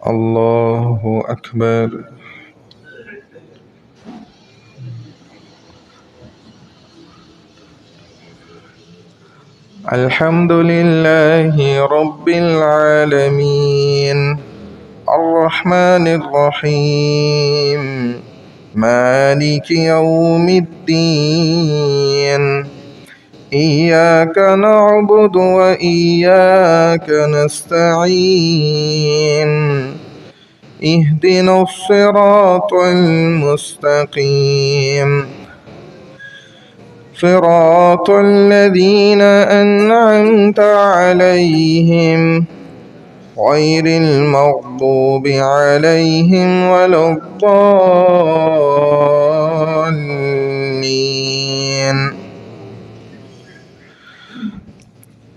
الله أكبر. الحمد لله رب العالمين الرحمن الرحيم مالك يوم الدين إياك نعبد وإياك نستعين اهدنا الصراط المستقيم صراط الذين أنعمت عليهم غير المغضوب عليهم ولا الضالين.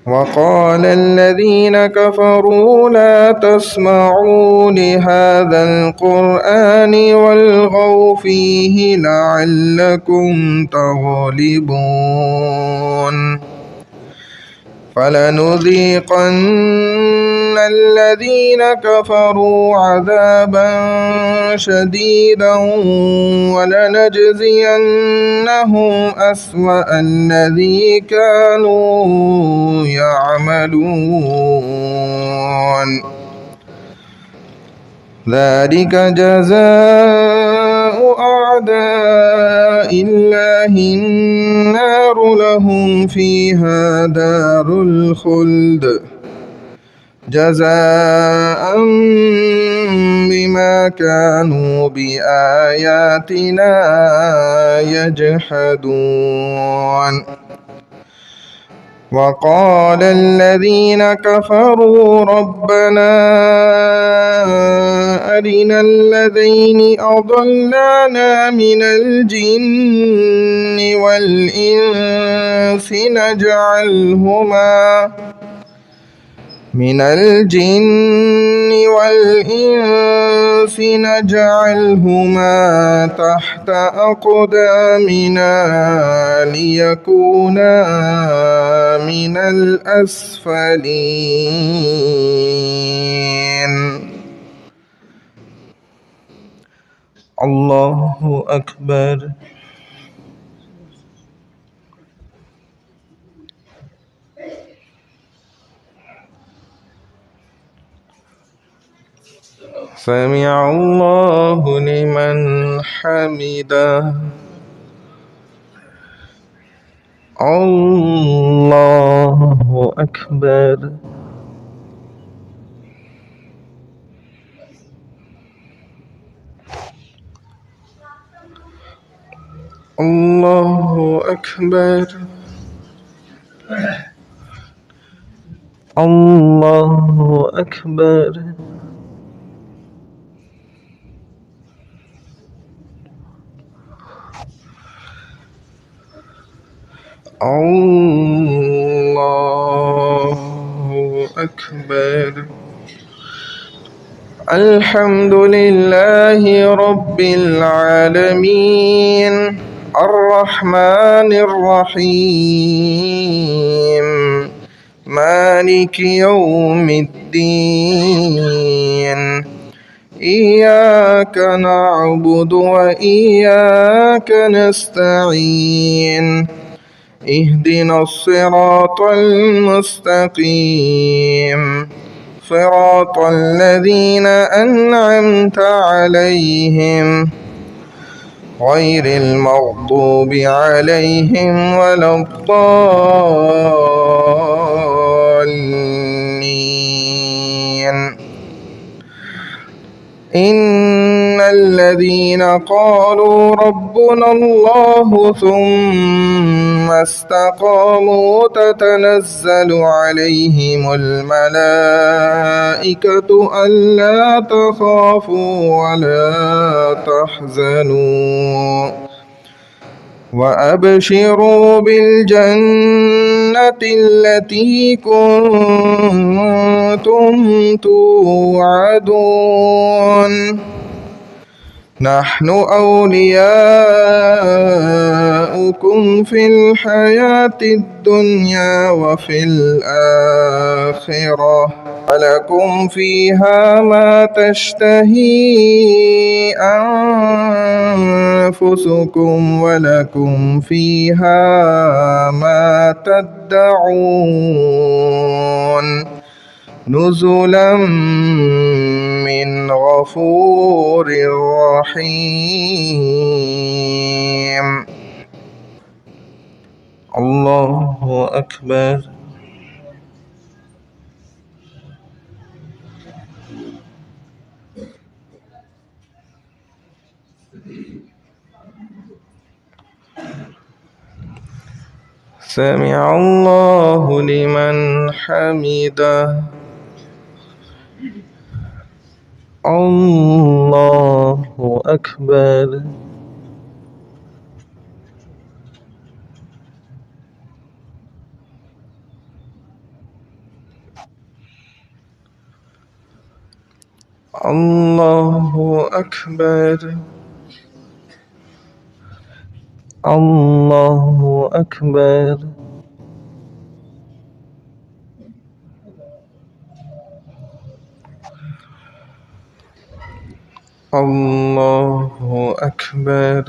وقال الذين كفروا لا تسمعوا لهذا القرآن والغوا فيه لعلكم تغلبون فلنذيقن الذين كفروا عذابا شديدا ولنجزينهم أسوأ الذي كانوا يعملون ذلك جزاء أعداء الله النار لهم فيها دار الخلد جزاء بما كانوا بآياتنا يجحدون. وقال الذين كفروا ربنا أرنا الذين أضلانا من الجن والإنس نجعلهما تحت أقدامنا ليكونا من الأسفلين. الله أكبر. سمع الله لمن حمده. الله أكبر. الله أكبر. الله أكبر. الله أكبر. الحمد لله رب العالمين الرحمن الرحيم مالك يوم الدين إياك نعبد وإياك نستعين اهدنا الصراط المستقيم صراط الذين أنعمت عليهم غير المغضوب عليهم ولا الضالين. إن الذين قالوا ربنا الله ثم استقاموا تتنزل عليهم الملائكة ألا تخافوا ولا تحزنوا وأبشروا بالجنة التي كنتم توعدون نحن أولياؤكم في الحياة الدنيا وفي الآخرة ولكم فيها ما تشتهي أنفسكم ولكم فيها ما تدعون نزلا من غفور رحيم. الله أكبر. سمع الله لمن حمده. الله أكبر. الله أكبر. الله أكبر. الله أكبر.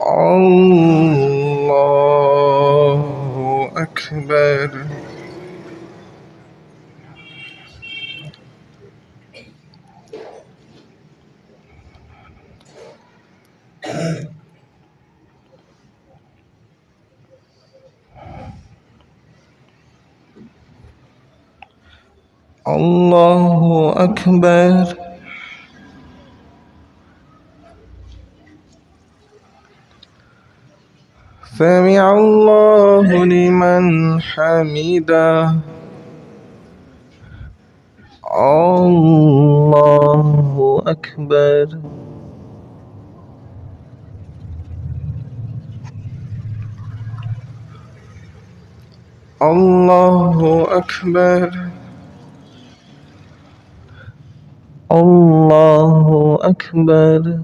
الله أكبر. الله أكبر. سمع الله لمن حمده. الله أكبر. الله أكبر. الله أكبر.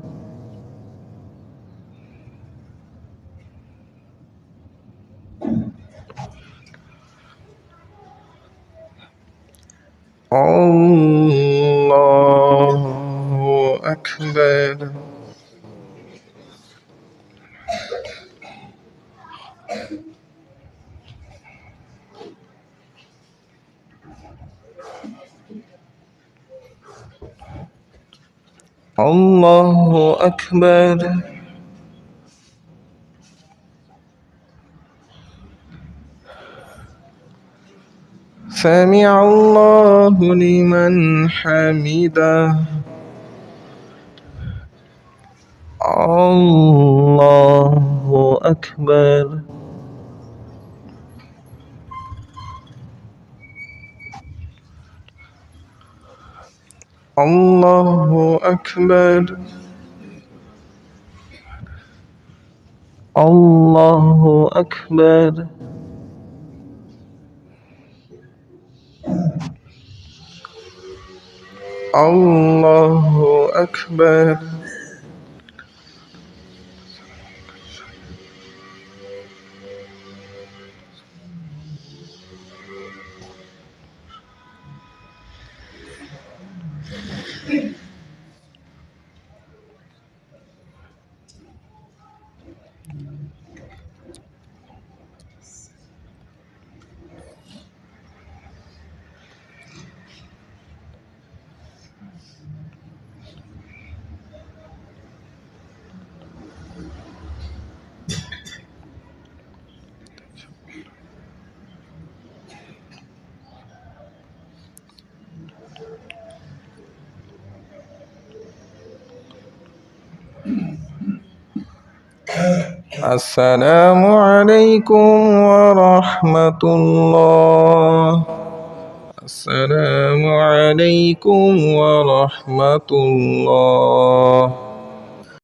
الله أكبر. الله أكبر. سمع الله لمن حمده. الله أكبر. الله أكبر. الله أكبر. الله أكبر. আসসালামু আলাইকুম ওয়া রাহমাতুল্লাহ। আসসালামু আলাইকুম ওয়া রাহমাতুল্লাহ।